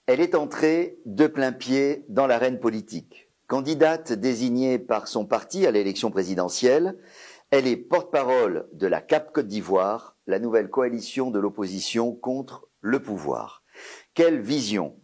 Elle est entrée de plein pied dans l'arène politique. Candidate désignée par son parti à l'élection présidentielle, elle est porte-parole de la CAP Côte d'Ivoire, la nouvelle coalition de l'opposition contre le pouvoir. Quelle vision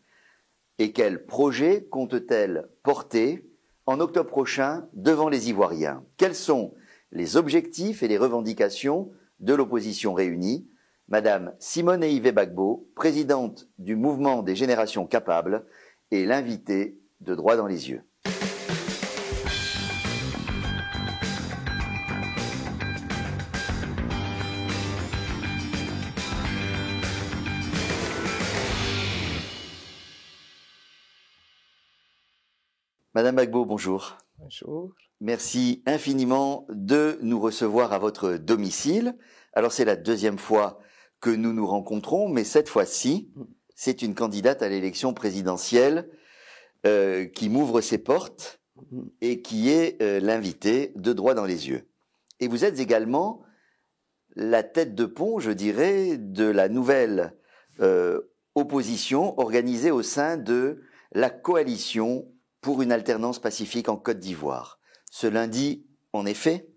et quel projet compte-t-elle porter en octobre prochain devant les Ivoiriens? Quels sont les objectifs et les revendications de l'opposition réunie? Madame Simone Yves Gbagbo, présidente du mouvement des générations capables, est l'invitée de Droit dans les yeux. Madame Gbagbo, bonjour. Bonjour. Merci infiniment de nous recevoir à votre domicile. Alors c'est la deuxième fois que nous nous rencontrons, mais cette fois-ci, c'est une candidate à l'élection présidentielle qui m'ouvre ses portes et qui est l'invitée de Droit dans les yeux. Et vous êtes également la tête de pont, je dirais, de la nouvelle opposition organisée au sein de la coalition pour une alternance pacifique en Côte d'Ivoire. Ce lundi, en effet,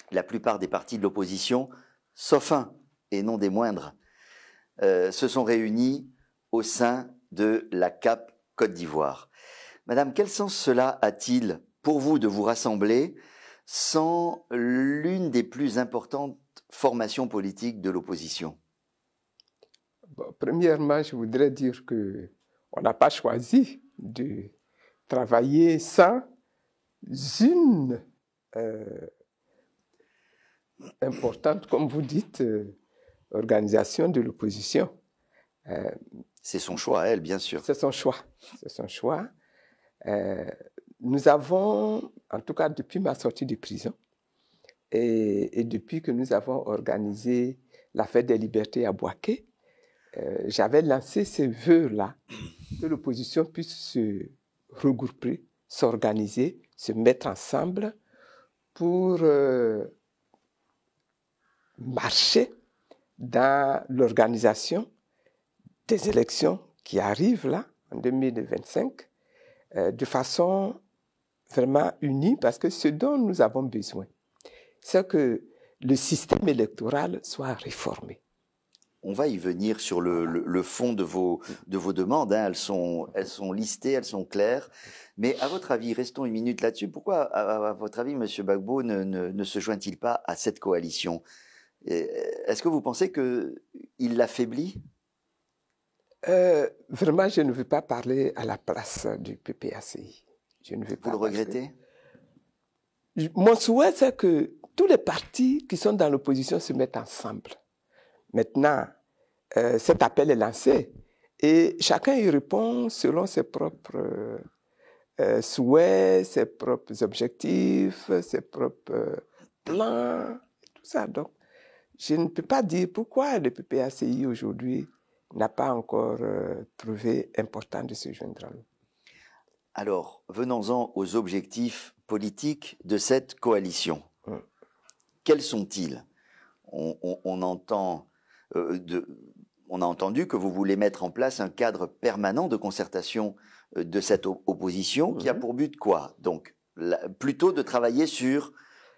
la plupart des partis de l'opposition, sauf un, et non des moindres, se sont réunis au sein de la CAP Côte d'Ivoire. Madame, quel sens cela a-t-il pour vous de vous rassembler sans l'une des plus importantes formations politiques de l'opposition? Bon, premièrement, je voudrais dire qu'on n'a pas choisi de travailler sans une importante, comme vous dites, organisation de l'opposition. C'est son choix, elle, bien sûr. C'est son choix. C'est son choix. Nous avons, en tout cas depuis ma sortie de prison, et depuis que nous avons organisé la fête des libertés à Bouaké, j'avais lancé ce vœu-là, que l'opposition puisse se regrouper, s'organiser, se mettre ensemble pour marcher dans l'organisation des élections qui arrivent là, en 2025, de façon vraiment unie, parce que ce dont nous avons besoin, c'est que le système électoral soit réformé. On va y venir sur le fond de vos demandes. Hein. Elles sont listées, elles sont claires. Mais à votre avis, restons une minute là-dessus. Pourquoi, à votre avis, M. Gbagbo ne se joint-il pas à cette coalition? Est-ce que vous pensez qu'il l'affaiblit? Vraiment, je ne veux pas parler à la place du PPACI. Je ne veux pas. Vous le regrettez? Mon souhait, c'est que tous les partis qui sont dans l'opposition se mettent ensemble. Maintenant, cet appel est lancé et chacun y répond selon ses propres souhaits, ses propres objectifs, ses propres plans, tout ça. Donc, je ne peux pas dire pourquoi le PPACI aujourd'hui n'a pas encore trouvé important de se joindre à nous. Alors, venons-en aux objectifs politiques de cette coalition. Quels sont-ils? On a entendu que vous voulez mettre en place un cadre permanent de concertation de cette opposition qui a pour but quoi? Donc, plutôt de travailler sur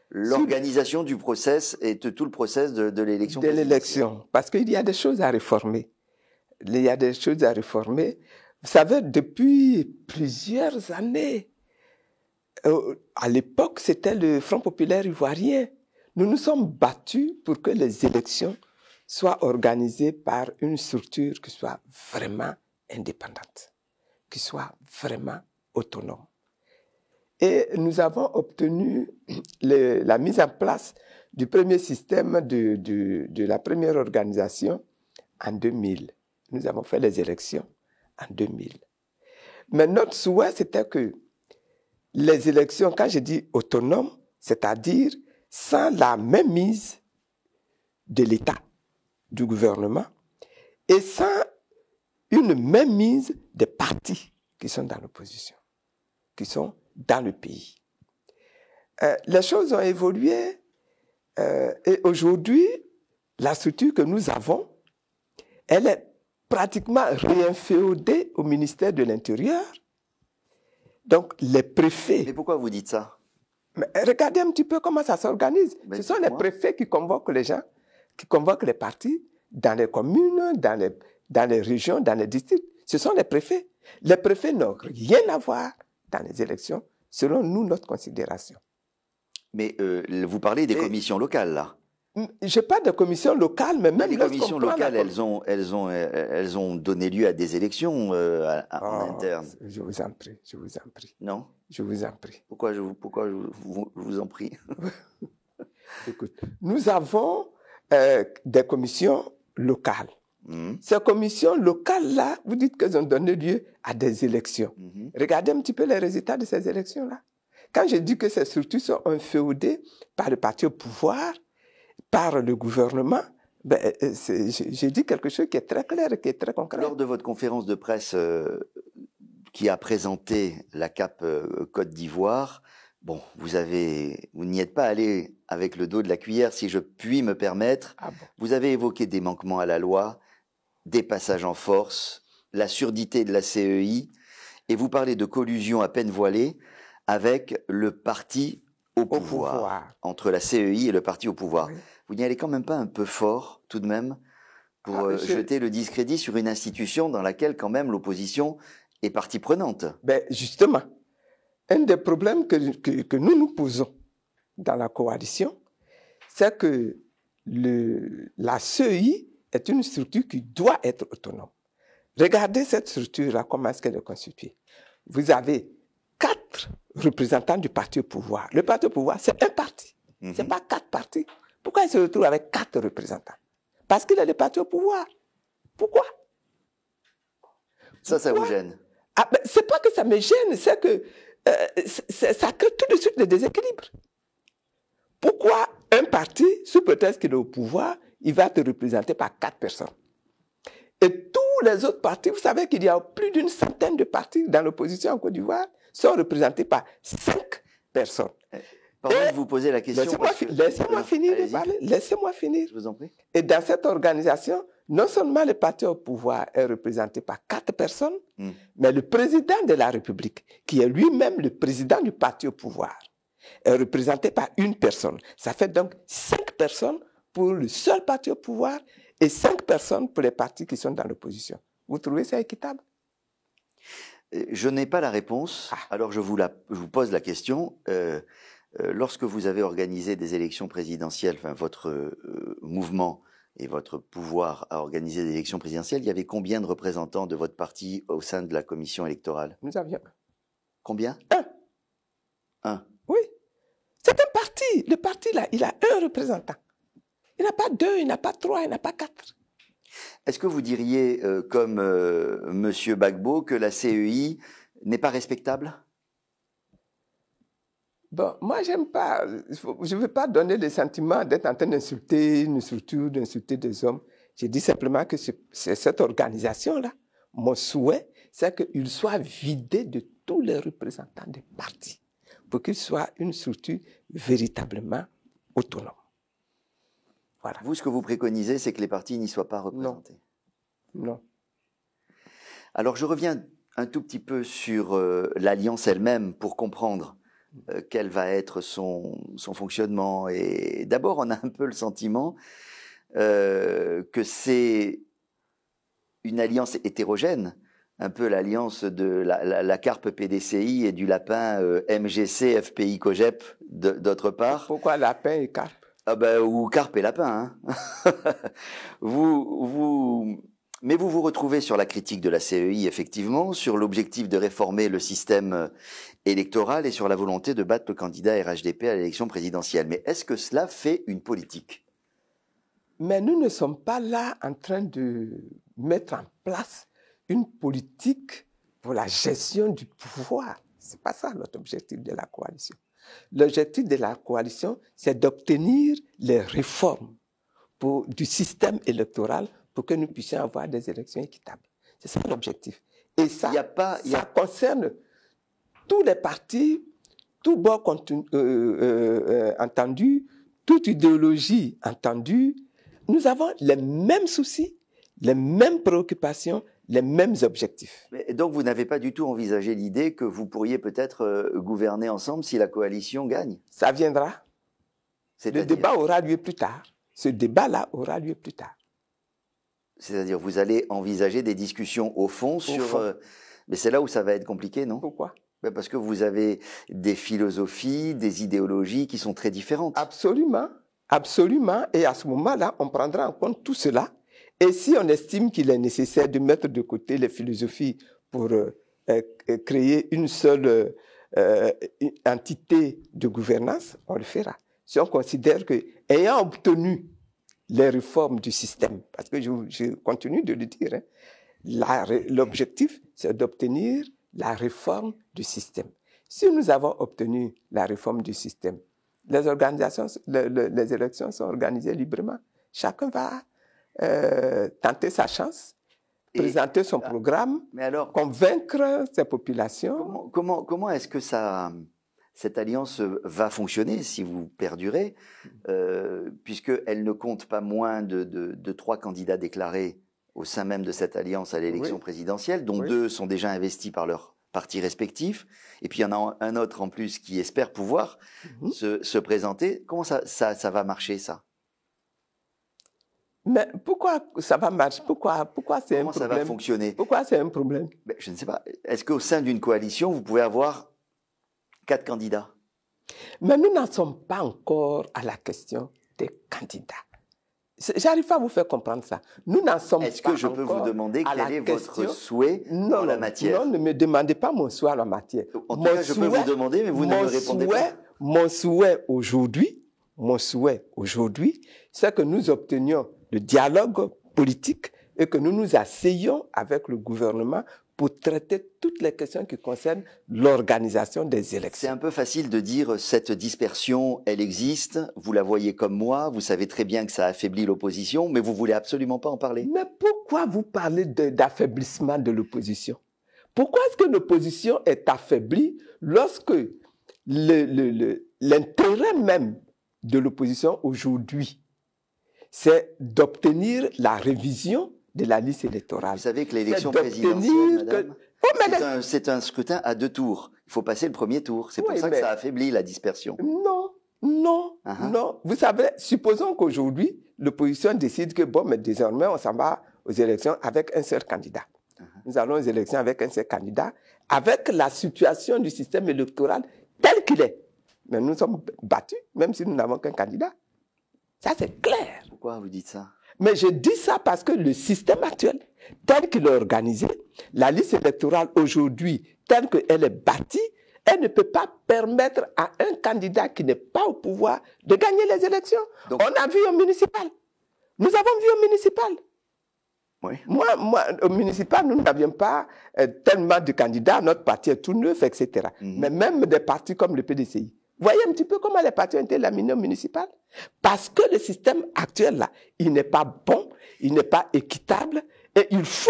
l'organisation du process et de tout le process de l'élection. De l'élection, parce qu'il y a des choses à réformer. Il y a des choses à réformer. Vous savez, depuis plusieurs années, à l'époque, c'était le Front populaire ivoirien. Nous nous sommes battus pour que les élections soient organisées par une structure qui soit vraiment indépendante, qui soit vraiment autonome. Et nous avons obtenu la mise en place du premier système de la première organisation en 2000. Nous avons fait les élections en 2000. Mais notre souhait, c'était que les élections, quand je dis autonomes, c'est-à-dire sans la mainmise de l'État, du gouvernement, et sans une mainmise des partis qui sont dans l'opposition, qui sont dans le pays. Les choses ont évolué et aujourd'hui, la structure que nous avons, elle est pratiquement réinféodé au ministère de l'Intérieur. Donc, les préfets... Mais pourquoi vous dites ça? Mais regardez un petit peu comment ça s'organise. Ce sont les dites-moi. préfets qui convoquent les gens, qui convoquent les partis dans les communes, dans les régions, dans les districts. Ce sont les préfets. Les préfets n'ont rien à voir dans les élections, selon nous, notre considération. Mais vous parlez des commissions locales, là. Je parle de commissions locales, mais même les commissions locales, elles ont donné lieu à des élections en interne. Je vous en prie, je vous en prie. Non? Je vous en prie. Pourquoi je vous en prie? Écoute, nous avons des commissions locales. Ces commissions locales-là, vous dites qu'elles ont donné lieu à des élections. Regardez un petit peu les résultats de ces élections-là. Quand je dis que ces structures sont inféodées par le parti au pouvoir, par le gouvernement, ben, je dis quelque chose qui est très clair et qui est très concret. Lors de votre conférence de presse qui a présenté la CAP Côte d'Ivoire, bon, vous n'y êtes pas allé avec le dos de la cuillère, si je puis me permettre. Ah bon. Vous avez évoqué des manquements à la loi, des passages en force, la surdité de la CEI, et vous parlez de collusion à peine voilée avec le parti au pouvoir, entre la CEI et le parti au pouvoir. Oui. Vous n'y allez quand même pas un peu fort, tout de même, pour jeter le discrédit sur une institution dans laquelle, quand même, l'opposition est partie prenante? Ben justement, un des problèmes que nous nous posons dans la coalition, c'est que la CEI est une structure qui doit être autonome. Regardez cette structure-là, comment est-ce qu'elle est constituée. Vous avez 4 représentants du parti au pouvoir. Le parti au pouvoir, c'est un parti. Ce n'est pas 4 partis. Pourquoi il se retrouve avec 4 représentants? Parce qu'il est le parti au pouvoir. Pourquoi? Ça vous gêne? Ah, ben, c'est pas que ça me gêne, c'est que ça crée tout de suite des déséquilibres. Pourquoi un parti, sous prétexte qu'il est au pouvoir, il va te représenter par 4 personnes? Et tous les autres partis, vous savez qu'il y a plus d'une centaine de partis dans l'opposition en Côte d'Ivoire, sont représentés par 5 personnes. Pardon de vous poser la question. Laissez-moi finir de parler. Laissez-moi finir. Je vous en prie. Et dans cette organisation, non seulement le parti au pouvoir est représenté par 4 personnes, mais le président de la République, qui est lui-même le président du parti au pouvoir, est représenté par une personne. Ça fait donc 5 personnes pour le seul parti au pouvoir et 5 personnes pour les partis qui sont dans l'opposition. Vous trouvez ça équitable? Je n'ai pas la réponse, alors je vous pose la question. Lorsque vous avez organisé des élections présidentielles, enfin votre mouvement et votre pouvoir à organiser des élections présidentielles, il y avait combien de représentants de votre parti au sein de la commission électorale? Nous avions 1. Combien? 1. Oui. C'est un parti. Le parti, là, il a 1 représentant. Il n'a pas 2, il n'a pas 3, il n'a pas 4. Est-ce que vous diriez, comme M. Gbagbo, que la CEI n'est pas respectable? Bon, moi, j'aime pas. Je ne veux pas donner le sentiment d'être en train d'insulter une structure, d'insulter des hommes. Je dis simplement que c'est cette organisation-là. Mon souhait, c'est qu'il soit vidé de tous les représentants des partis pour qu'il soit une structure véritablement autonome. Voilà. Vous, ce que vous préconisez, c'est que les partis n'y soient pas représentés. Non. Alors, je reviens un tout petit peu sur l'alliance elle-même pour comprendre quel va être son fonctionnement. Et d'abord, on a un peu le sentiment que c'est une alliance hétérogène, un peu l'alliance de la carpe PDCI et du lapin MGC, FPI, COGEP d'autre part. Pourquoi lapin et carpe? Ah ben, ou carpe et lapin. Hein. Mais vous vous retrouvez sur la critique de la CEI, effectivement, sur l'objectif de réformer le système électoral et sur la volonté de battre le candidat RHDP à l'élection présidentielle. Mais est-ce que cela fait une politique? Mais nous ne sommes pas là en train de mettre en place une politique pour la gestion du pouvoir. Ce n'est pas ça notre objectif de la coalition. L'objectif de la coalition, c'est d'obtenir les réformes du système électoral pour que nous puissions avoir des élections équitables. C'est ça l'objectif. Et ça, ça concerne tous les partis, tout bord entendu, toute idéologie entendue. Nous avons les mêmes soucis, les mêmes préoccupations, les mêmes objectifs. Et donc, vous n'avez pas du tout envisagé l'idée que vous pourriez peut-être gouverner ensemble si la coalition gagne? Ça viendra. Le débat aura lieu plus tard. Ce débat-là aura lieu plus tard. C'est-à-dire, vous allez envisager des discussions au fond sur... mais c'est là où ça va être compliqué, non? Pourquoi? Parce que vous avez des philosophies, des idéologies qui sont très différentes. Absolument, absolument. Et à ce moment-là, on prendra en compte tout cela. Et si on estime qu'il est nécessaire de mettre de côté les philosophies pour créer une seule entité de gouvernance, on le fera. Si on considère que, ayant obtenu les réformes du système, parce que je continue de le dire, hein, l'objectif, c'est d'obtenir la réforme du système. Si nous avons obtenu la réforme du système, les élections sont organisées librement. Chacun va tenter sa chance, présenter son programme, mais alors, convaincre ses populations. Comment est-ce que cette alliance va fonctionner si vous perdurez, puisqu'elle ne compte pas moins de 3 candidats déclarés au sein même de cette alliance à l'élection présidentielle, dont 2 sont déjà investis par leurs partis respectifs, et puis il y en a un autre en plus qui espère pouvoir se présenter. Comment ça va marcher, ça? Mais pourquoi ça va marcher? Pourquoi c'est un problème? Comment ça va fonctionner? Pourquoi c'est un problème? Je ne sais pas. Est-ce qu'au sein d'une coalition, vous pouvez avoir 4 candidats? Mais nous n'en sommes pas encore à la question des candidats. J'arrive pas à vous faire comprendre ça. Nous n'en sommes pas encore. Est-ce que je peux vous demander quel est votre souhait en la matière? Non, ne me demandez pas mon souhait en la matière. En tout cas, je peux vous demander, mais vous ne me répondez pas. Mon souhait aujourd'hui, c'est que nous obtenions le dialogue politique et que nous nous asseyions avec le gouvernement pour traiter toutes les questions qui concernent l'organisation des élections. C'est un peu facile de dire cette dispersion, elle existe, vous la voyez comme moi, vous savez très bien que ça affaiblit l'opposition, mais vous voulez absolument pas en parler. Mais pourquoi vous parlez d'affaiblissement de l'opposition? Pourquoi est-ce que l'opposition est affaiblie lorsque l'intérêt même de l'opposition aujourd'hui, c'est d'obtenir la révision de la liste électorale? Vous savez que l'élection présidentielle, madame, c'est un scrutin à 2 tours. Il faut passer le premier tour. C'est pour ça que ça affaiblit la dispersion. Non. Vous savez, supposons qu'aujourd'hui, l'opposition décide que, bon, mais désormais, on s'en va aux élections avec un seul candidat. Nous allons aux élections avec un seul candidat, avec la situation du système électoral tel qu'il est. Mais nous sommes battus, même si nous n'avons qu'un candidat. Ça, c'est clair. Pourquoi vous dites ça? Mais je dis ça parce que le système actuel, tel qu'il est organisé, la liste électorale aujourd'hui, telle qu'elle est bâtie, elle ne peut pas permettre à un candidat qui n'est pas au pouvoir de gagner les élections. Donc, on a vu au municipal. Nous avons vu au municipal. Oui. Moi, au municipal, nous n'avions pas tellement de candidats, notre parti est tout neuf, etc. Mais même des partis comme le PDCI. Vous voyez un petit peu comment les partis ont été laminés au municipal? Parce que le système actuel, là, il n'est pas bon, il n'est pas équitable, et il faut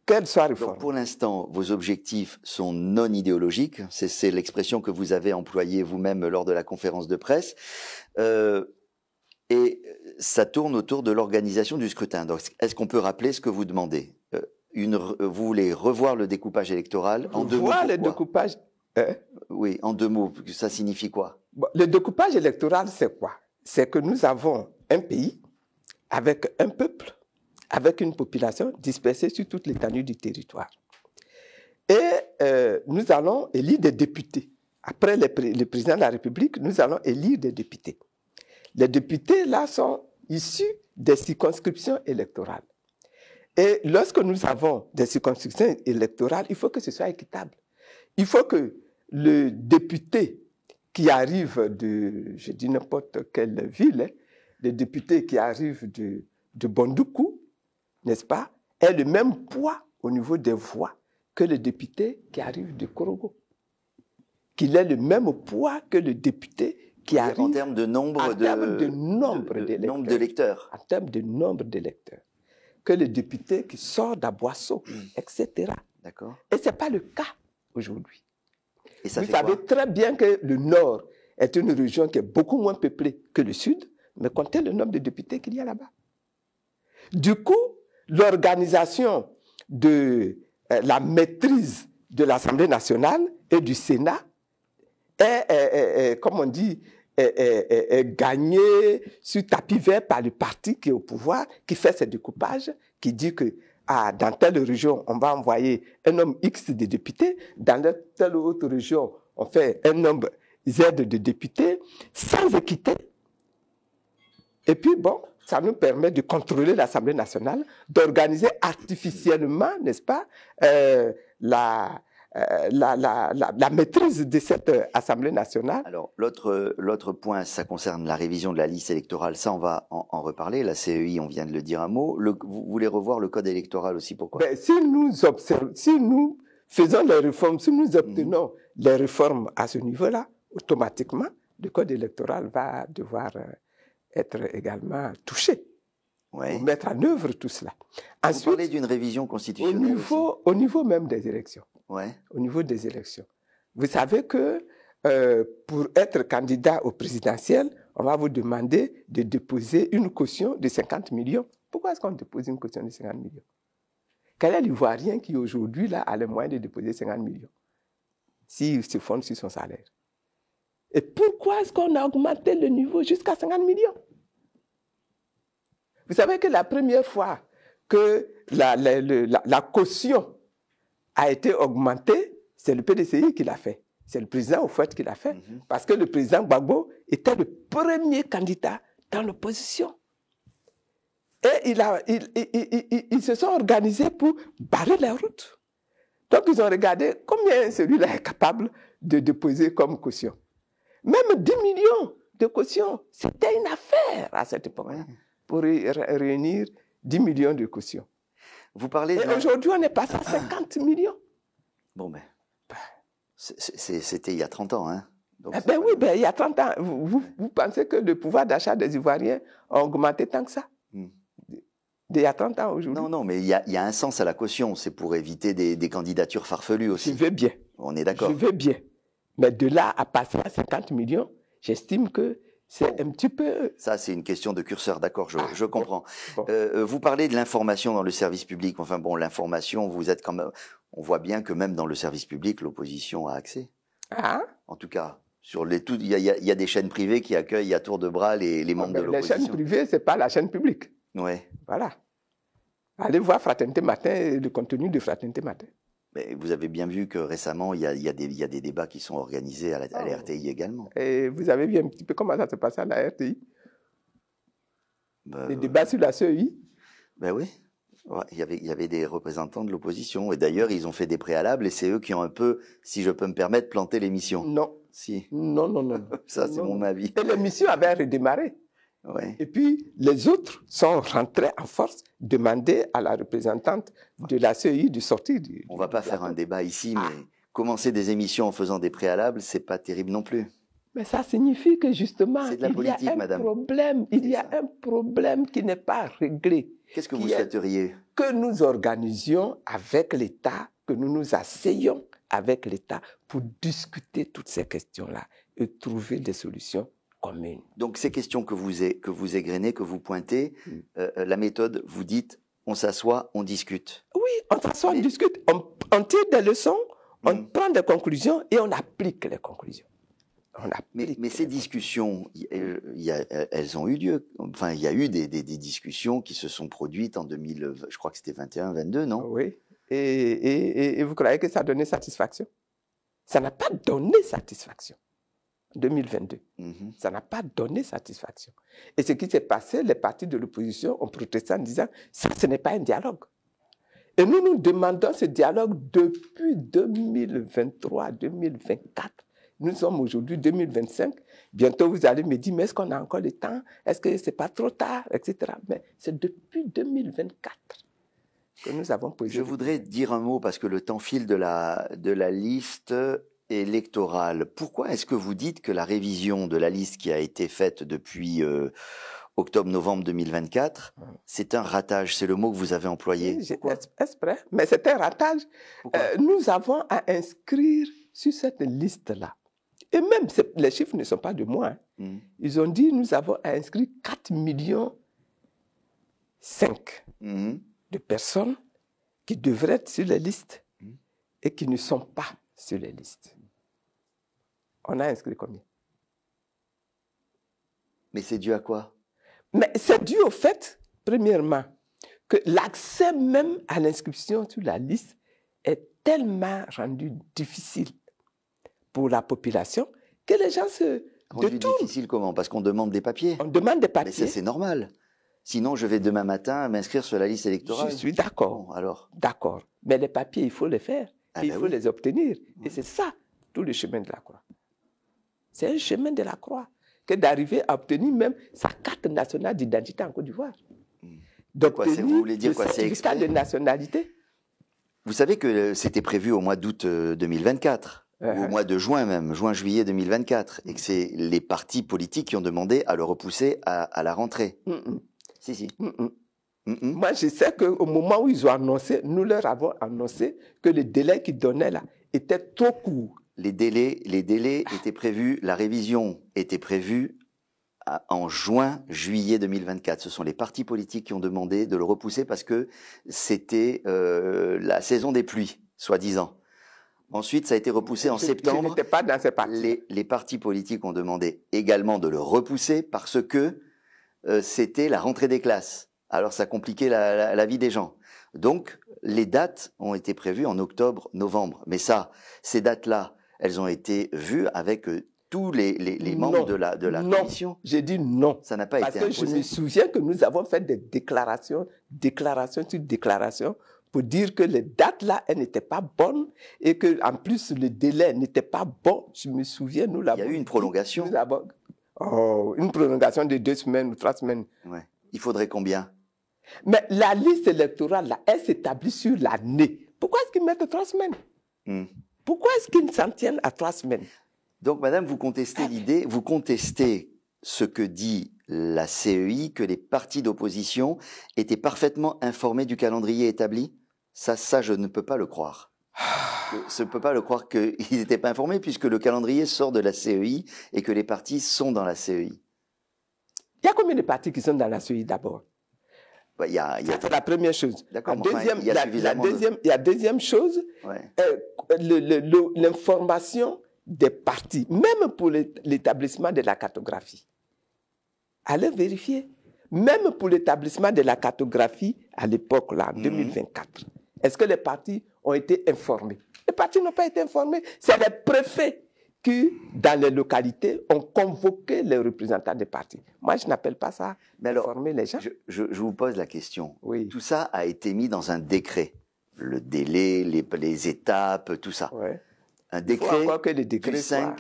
qu'elle soit réformée. Donc pour l'instant, vos objectifs sont non idéologiques. C'est l'expression que vous avez employée vous-même lors de la conférence de presse. Et ça tourne autour de l'organisation du scrutin. Donc, est-ce qu'on peut rappeler ce que vous demandez? Vous voulez revoir le découpage électoral en 2 mots? Revoir le découpage. Oui, en 2 mots. Ça signifie quoi? Le découpage électoral, c'est quoi? C'est que nous avons un pays avec un peuple, avec une population dispersée sur toute l'étendue du territoire. Et nous allons élire des députés. Après le président de la République, nous allons élire des députés. Les députés, là, sont issus des circonscriptions électorales. Et lorsque nous avons des circonscriptions électorales, il faut que ce soit équitable. Il faut que le député qui arrive de, je dis n'importe quelle ville, hein, le député qui arrive de Bondoukou, n'est-ce pas, ait le même poids au niveau des voix que le député qui arrive de Korogo. Qu'il ait le même poids que le député qui arrive en termes de nombre d'électeurs. En termes de nombre d'électeurs. Que le député qui sort d'Aboisseau, etc. D'accord. Et ce n'est pas le cas aujourd'hui. Et ça Vous savez très bien que le Nord est une région qui est beaucoup moins peuplée que le Sud, mais comptez le nombre de députés qu'il y a là-bas. Du coup, l'organisation de la maîtrise de l'Assemblée nationale et du Sénat est comme on dit, est gagnée sur tapis vert par le parti qui est au pouvoir, qui fait ce découpage, qui dit que dans telle région, on va envoyer un nombre X de députés, dans telle autre région, on fait un nombre Z de députés, sans équité. Et puis, bon, ça nous permet de contrôler l'Assemblée nationale, d'organiser artificiellement, n'est-ce pas, la maîtrise de cette Assemblée nationale. Alors, l'autre point, ça concerne la révision de la liste électorale. Ça, on va en reparler. La CEI, on vient de le dire un mot. Vous voulez revoir le code électoral aussi, pourquoi? Ben, si nous faisons les réformes, si nous obtenons les réformes à ce niveau-là, automatiquement, le code électoral va devoir être également touché. Ouais. Pour mettre en œuvre tout cela. Ensuite, vous parlez d'une révision constitutionnelle au niveau même des élections. Ouais. Au niveau des élections. Vous savez que pour être candidat au présidentiel, on va vous demander de déposer une caution de 50 millions. Pourquoi est-ce qu'on dépose une caution de 50 millions? Quel est l'Ivoirien qui aujourd'hui là, a les moyens de déposer 50 millions s'il se fonde sur son salaire? Et pourquoi est-ce qu'on a augmenté le niveau jusqu'à 50 millions? Vous savez que la première fois que la caution a été augmentée, c'est le PDCI qui l'a fait. C'est le président Houphouët qui l'a fait. Parce que le président Gbagbo était le premier candidat dans l'opposition. Et ils se sont organisés pour barrer la route. Donc ils ont regardé combien celui-là est capable de déposer comme caution. Même 10 millions de caution, c'était une affaire à cette époque, pour réunir 10 millions de cautions. Vous parlez et aujourd'hui, on est passé à 50 millions. Bon, ben, c'était il y a 30 ans, hein? Donc, oui, il y a 30 ans. Vous pensez que le pouvoir d'achat des Ivoiriens a augmenté tant que ça? Il y a 30 ans aujourd'hui. Non, mais il y a un sens à la caution. C'est pour éviter des candidatures farfelues aussi. Je veux bien. On est d'accord. Je veux bien. Mais de là à passer à 50 millions, j'estime que c'est un petit peu... Ça, c'est une question de curseur, d'accord, je comprends. Bon. Vous parlez de l'information dans le service public. Enfin bon, l'information, vous êtes quand même... On voit bien que même dans le service public, l'opposition a accès. En tout cas, il y a des chaînes privées qui accueillent à tour de bras les membres de l'opposition. Les chaînes privées, ce n'est pas la chaîne publique. Ouais. Voilà. Allez voir Fraternité Matin et le contenu de Fraternité Matin. Mais vous avez bien vu que récemment, il y a des débats qui sont organisés à la RTI également. Et vous avez vu un petit peu comment ça se passe à la RTI? Les débats sur la CEI? Ben oui. Ouais, il y avait des représentants de l'opposition. Et d'ailleurs, ils ont fait des préalables et c'est eux qui ont un peu, si je peux me permettre, planté l'émission. Non. Si. Non. Ça, c'est mon avis. Et l'émission avait redémarré. Ouais. Et puis, les autres sont rentrés en force, demander à la représentante de la CEI de sortir. On ne va pas faire un débat ici, mais commencer des émissions en faisant des préalables, c'est pas terrible non plus. Mais ça signifie que justement, il y a un problème. Il y a un problème qui n'est pas réglé. Qu'est-ce que vous souhaiteriez? Que nous organisions avec l'État, que nous nous asseyions avec l'État pour discuter toutes ces questions-là et trouver des solutions communes. Donc ces questions que vous égrenez, que vous pointez, la méthode, vous dites, on s'assoit, on discute. Oui, on s'assoit, on discute, on tire des leçons, on prend des conclusions et on applique les conclusions. Mais ces discussions, elles ont eu lieu. Enfin, il y a eu des discussions qui se sont produites en 2000, je crois que c'était 21, 22, non? Oui. Et vous croyez que ça a donné satisfaction? Ça n'a pas donné satisfaction. 2022. Ça n'a pas donné satisfaction. Et ce qui s'est passé, les partis de l'opposition ont protesté en disant ça, ce n'est pas un dialogue. Et nous demandons ce dialogue depuis 2023, 2024. Nous sommes aujourd'hui 2025. Bientôt, vous allez me dire, mais est-ce qu'on a encore le temps? Est-ce que ce n'est pas trop tard? Etc. Mais c'est depuis 2024 que nous avons posé. Je voudrais dire un mot, parce que le temps file de la liste électorale. Pourquoi est-ce que vous dites que la révision de la liste qui a été faite depuis octobre-novembre 2024, c'est un ratage? C'est le mot que vous avez employé. Exprès, mais c'est un ratage. Nous avons à inscrire sur cette liste-là. Et même, les chiffres ne sont pas de moi. Ils ont dit, nous avons à inscrire 4,5 millions de personnes qui devraient être sur les listes et qui ne sont pas sur les listes. On a inscrit combien? Mais c'est dû à quoi? Mais c'est dû au fait, premièrement, que l'accès même à l'inscription sur la liste est tellement rendu difficile pour la population que les gens se Rendu détournent. difficile comment? Parce qu'on demande des papiers. On demande des Mais papiers. c'est normal. Sinon, je vais demain matin m'inscrire sur la liste électorale. Je suis d'accord. Bon, alors. D'accord. Mais les papiers, il faut les faire. Ah Il ben faut oui. les obtenir. Et c'est ça, tout le chemin de la croix. C'est un chemin de la croix que d'arriver à obtenir même sa carte nationale d'identité en Côte d'Ivoire. Quoi, vous voulez dire le quoi, c'est certificat exprès? de nationalité. Vous savez que c'était prévu au mois d'août 2024, ou au mois de juin même, juin-juillet 2024, et que c'est les partis politiques qui ont demandé à le repousser à la rentrée. Si, si. Moi, je sais qu'au moment où ils ont annoncé, nous leur avons annoncé que le délai qu'ils donnaient là était trop court. Les délais étaient prévus, la révision était prévue en juin-juillet 2024. Ce sont les partis politiques qui ont demandé de le repousser parce que c'était la saison des pluies, soi-disant. Ensuite, ça a été repoussé en septembre. Je n'étais pas dans ces partis. Les partis politiques ont demandé également de le repousser parce que c'était la rentrée des classes. Alors, ça compliquait la vie des gens. Donc, les dates ont été prévues en octobre, novembre. Mais ça, ces dates-là, elles ont été vues avec tous les membres de la commission. J'ai dit non. Ça n'a pas été imposé. Parce que je me souviens que nous avons fait des déclarations sur déclarations pour dire que les dates-là, elles n'étaient pas bonnes et qu'en plus, le délai n'était pas bon. Je me souviens, nous l'avons... Il y a eu une prolongation. Une prolongation de 2 semaines ou 3 semaines. Ouais. Il faudrait combien? Mais la liste électorale, là, elle s'établit sur l'année. Pourquoi est-ce qu'ils mettent 3 semaines? Pourquoi est-ce qu'ils s'en tiennent à 3 semaines? Donc, madame, vous contestez l'idée, vous contestez ce que dit la CEI, que les partis d'opposition étaient parfaitement informés du calendrier établi? Ça, je ne peux pas le croire. Je ne peux pas le croire qu'ils n'étaient pas informés puisque le calendrier sort de la CEI et que les partis sont dans la CEI. Il y a combien de partis qui sont dans la CEI d'abord? Ça, c'est la première chose. D'accord, la deuxième chose, ouais. L'information des partis, même pour l'établissement de la cartographie. Allez vérifier. Même pour l'établissement de la cartographie, à l'époque, là, en 2024, est-ce que les partis ont été informés? Les partis n'ont pas été informés. C'est les préfets qui, dans les localités, ont convoqué les représentants des partis. Moi, je n'appelle pas ça informer les gens. Je vous pose la question. Oui. Tout ça a été mis dans un décret. Le délai, les étapes, tout ça. Ouais. Un décret, il faut encore que le décret soit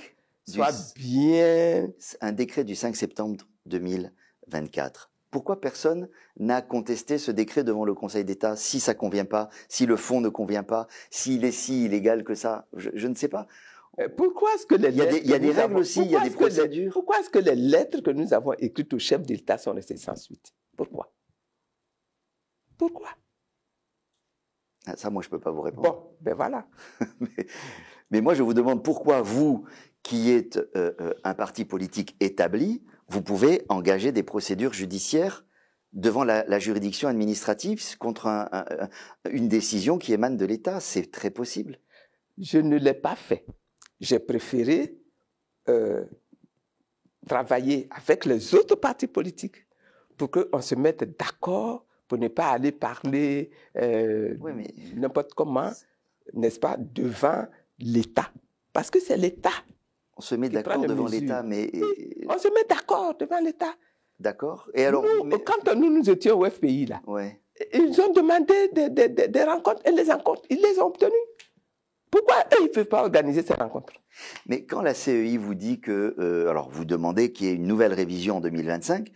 bien... Un décret du 5 septembre 2024. Pourquoi personne n'a contesté ce décret devant le Conseil d'État si ça ne convient pas, si le fond ne convient pas, s'il est si illégal que ça? Je ne sais pas. Pourquoi est-ce que les lettres... Il y a des règles aussi, il y a des procédures. Pourquoi est-ce que les lettres que nous avons écrites au chef de l'État sont restées sans suite? Pourquoi? Pourquoi? Ça, moi, je ne peux pas vous répondre. Bon, ben voilà. mais moi, je vous demande pourquoi vous, qui êtes un parti politique établi, vous pouvez engager des procédures judiciaires devant la juridiction administrative contre une décision qui émane de l'État. C'est très possible. Je ne l'ai pas fait. J'ai préféré travailler avec les autres partis politiques pour qu'on se mette d'accord, pour ne pas aller parler n'importe comment, n'est-ce pas, devant l'État. Parce que c'est l'État. On se met d'accord devant l'État, mais... Oui, on se met d'accord devant l'État. D'accord. Et alors, quand nous étions au FPI, là, ils ont demandé des rencontres et les rencontres, ils les ont obtenues. Pourquoi eux, ils ne peuvent pas organiser ces rencontres? Mais quand la CEI vous dit que... alors, vous demandez qu'il y ait une nouvelle révision en 2025,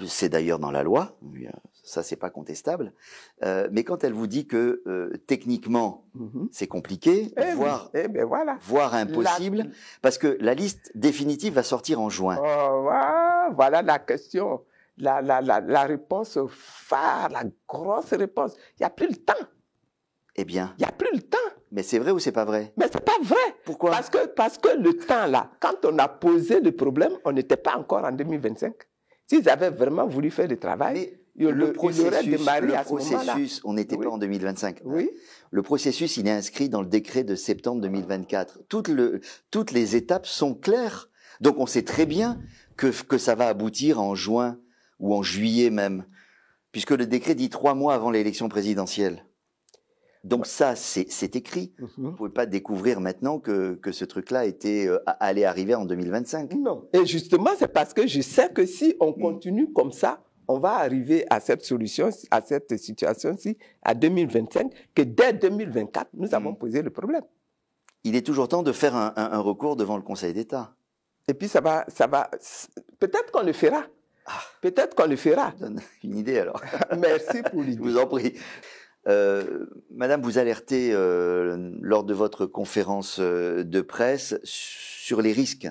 c'est d'ailleurs dans la loi, ça, c'est pas contestable, mais quand elle vous dit que techniquement, c'est compliqué, voire impossible, parce que la liste définitive va sortir en juin. Voilà la question, la réponse phare, la grosse réponse. Il n'y a plus le temps. Eh bien. Il n'y a plus le temps. Mais c'est vrai ou c'est pas vrai? Mais c'est pas vrai. Pourquoi? Parce que le temps là, quand on a posé le problème, on n'était pas encore en 2025. S'ils avaient vraiment voulu faire le travail, il aurait démarré à ce moment-là. On n'était pas en 2025. Oui. Le processus, il est inscrit dans le décret de septembre 2024. Toutes les étapes sont claires. Donc on sait très bien que ça va aboutir en juin ou en juillet même, puisque le décret dit 3 mois avant l'élection présidentielle. Donc ça, c'est écrit. Vous ne pouvez pas découvrir maintenant que ce truc-là allait arriver en 2025. Non. Et justement, c'est parce que je sais que si on continue comme ça, on va arriver à cette solution, à cette situation-ci, à 2025, que dès 2024, nous avons posé le problème. Il est toujours temps de faire un recours devant le Conseil d'État. Et puis ça va, peut-être qu'on le fera. Peut-être qu'on le fera. Ça donne une idée alors. Merci pour l'idée. Je vous en prie. Madame, vous alertez lors de votre conférence de presse sur les risques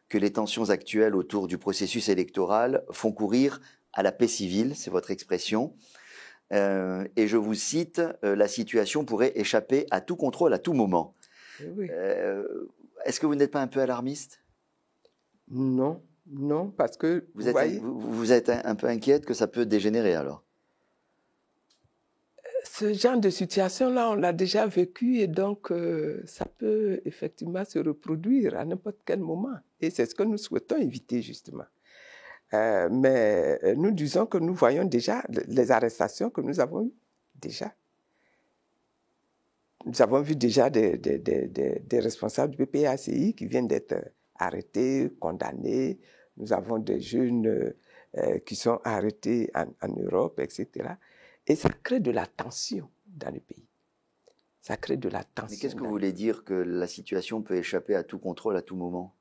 que les tensions actuelles autour du processus électoral font courir à la paix civile, c'est votre expression. Et je vous cite, la situation pourrait échapper à tout contrôle à tout moment. Oui. Est-ce que vous n'êtes pas un peu alarmiste? Non, parce que vous êtes un peu inquiète que ça peut dégénérer alors? Ce genre de situation-là, on l'a déjà vécu et donc ça peut effectivement se reproduire à n'importe quel moment. Et c'est ce que nous souhaitons éviter justement. Mais nous disons que nous voyons déjà les arrestations que nous avons eues déjà. Nous avons vu déjà des responsables du PPACI qui viennent d'être arrêtés, condamnés. Nous avons des jeunes qui sont arrêtés en Europe, etc. Et ça crée de la tension dans le pays. Ça crée de la tension. Mais qu'est-ce que vous voulez dire que la situation peut échapper à tout contrôle à tout moment?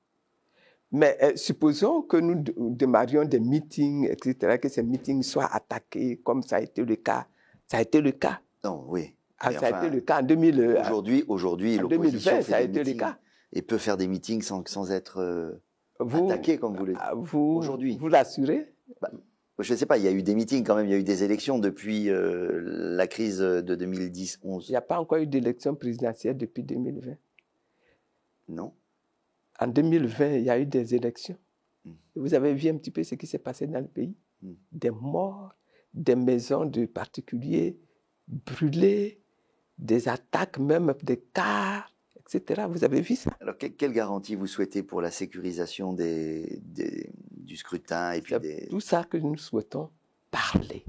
Mais supposons que nous démarrions des meetings, etc., que ces meetings soient attaqués comme ça a été le cas. Ça a été le cas. Non, oui. Ça a été le cas en 2000. Aujourd'hui, en 2020, ça a été le cas. Et peut faire des meetings sans être attaqué, comme vous le dites. Aujourd'hui. Vous l'assurez? Je ne sais pas, il y a eu des meetings quand même, il y a eu des élections depuis la crise de 2010-11. Il n'y a pas encore eu d'élection présidentielle depuis 2020. Non. En 2020, il y a eu des élections. Vous avez vu un petit peu ce qui s'est passé dans le pays? Des morts, des maisons de particuliers brûlées, des attaques même des cars, etc. Vous avez vu ça? Alors, quelle garantie vous souhaitez pour la sécurisation du scrutin et puis tout ça que nous souhaitons parler.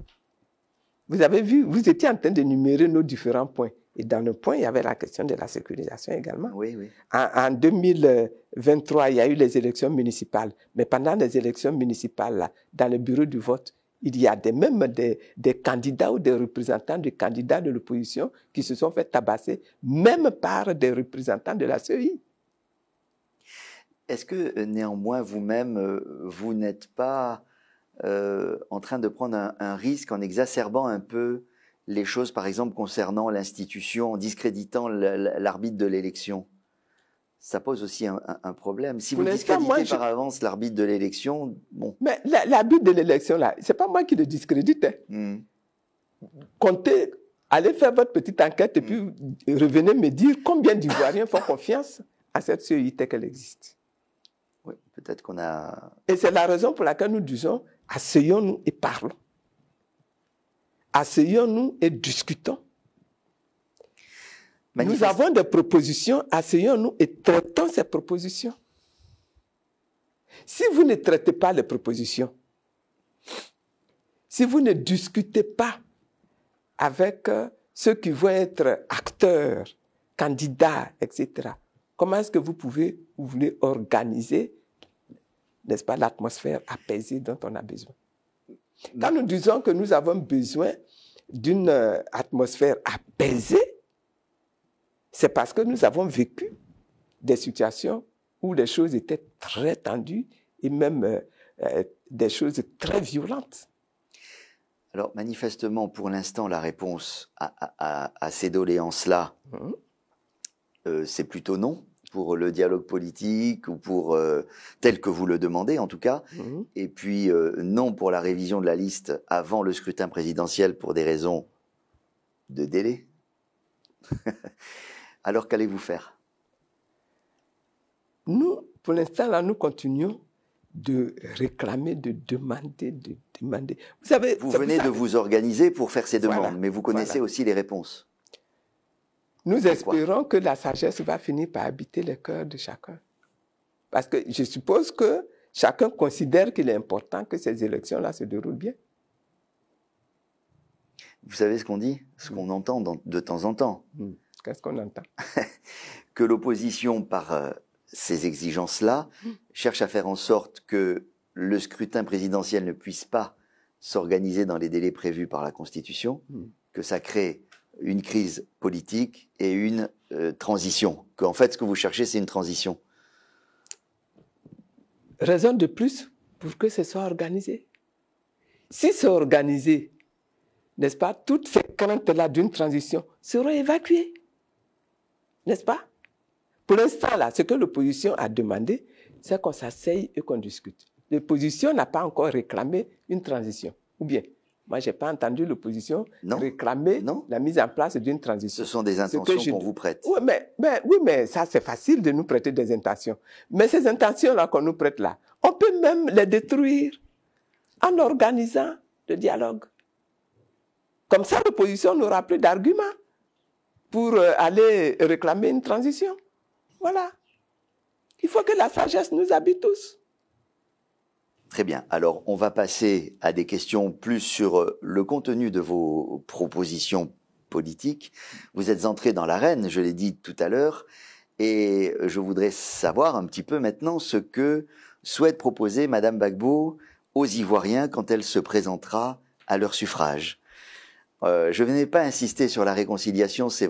Vous avez vu, vous étiez en train d'énumérer nos différents points. Et dans le point, il y avait la question de la sécurisation également. Oui, oui. En 2023, il y a eu les élections municipales. Mais pendant les élections municipales, là, dans le bureau du vote, il y a même des candidats ou des représentants de candidats de l'opposition qui se sont fait tabasser, même par des représentants de la CEI. Est-ce que néanmoins, vous-même, vous n'êtes pas en train de prendre un risque en exacerbant un peu les choses, par exemple, concernant l'institution, en discréditant l'arbitre de l'élection? Ça pose aussi un problème. Si vous discréditez par avance l'arbitre de l'élection, bon. Mais l'arbitre de l'élection, là, c'est pas moi qui le discrédite. Comptez, allez faire votre petite enquête et puis revenez me dire combien d'Ivoiriens font confiance à cette CEI telle qu'elle existe. Oui, peut-être qu'on a... Et c'est la raison pour laquelle nous disons, asseyons-nous et parlons. Asseyons-nous et discutons. Nous avons des propositions, asseyons-nous et traitons ces propositions. Si vous ne traitez pas les propositions, si vous ne discutez pas avec ceux qui vont être acteurs, candidats, etc., comment est-ce que vous voulez organiser, n'est-ce pas, l'atmosphère apaisée dont on a besoin? Quand nous disons que nous avons besoin d'une atmosphère apaisée, c'est parce que nous avons vécu des situations où les choses étaient très tendues et même des choses très violentes. Alors, manifestement, pour l'instant, la réponse à ces doléances-là, c'est plutôt non, pour le dialogue politique ou pour tel que vous le demandez, en tout cas. Et puis, non pour la révision de la liste avant le scrutin présidentiel pour des raisons de délai. Alors, qu'allez-vous faire? Nous, pour l'instant, là, nous continuons de réclamer, de demander, de demander. Vous savez, vous venez de vous organiser pour faire ces demandes, Voilà, mais vous connaissez aussi les réponses. Nous espérons que la sagesse va finir par habiter le cœur de chacun. Parce que je suppose que chacun considère qu'il est important que ces élections-là se déroulent bien. Vous savez ce qu'on dit, ce qu'on entend de temps en temps. Qu'est-ce qu'on entend? Que l'opposition, par ces exigences-là, cherche à faire en sorte que le scrutin présidentiel ne puisse pas s'organiser dans les délais prévus par la Constitution, que ça crée une crise politique et une transition. Qu'en fait, ce que vous cherchez, c'est une transition. Raison de plus pour que ce soit organisé. Si c'est organisé, n'est-ce pas, toutes ces craintes-là d'une transition seront évacuées. N'est-ce pas? Pour l'instant, là, ce que l'opposition a demandé, c'est qu'on s'asseye et qu'on discute. L'opposition n'a pas encore réclamé une transition. Ou bien, moi, je n'ai pas entendu l'opposition réclamer la mise en place d'une transition. Ce sont des intentions qu'on vous prête. Oui, mais ça, c'est facile de nous prêter des intentions. Mais ces intentions-là qu'on nous prête là, on peut même les détruire en organisant le dialogue. Comme ça, l'opposition n'aura plus d'arguments pour aller réclamer une transition. Voilà. Il faut que la sagesse nous habite tous. Très bien. Alors, on va passer à des questions plus sur le contenu de vos propositions politiques. Vous êtes entré dans l'arène, je l'ai dit tout à l'heure, et je voudrais savoir un petit peu maintenant ce que souhaite proposer Madame Gbagbo aux Ivoiriens quand elle se présentera à leur suffrage. Je ne vais pas insister sur la réconciliation, c'est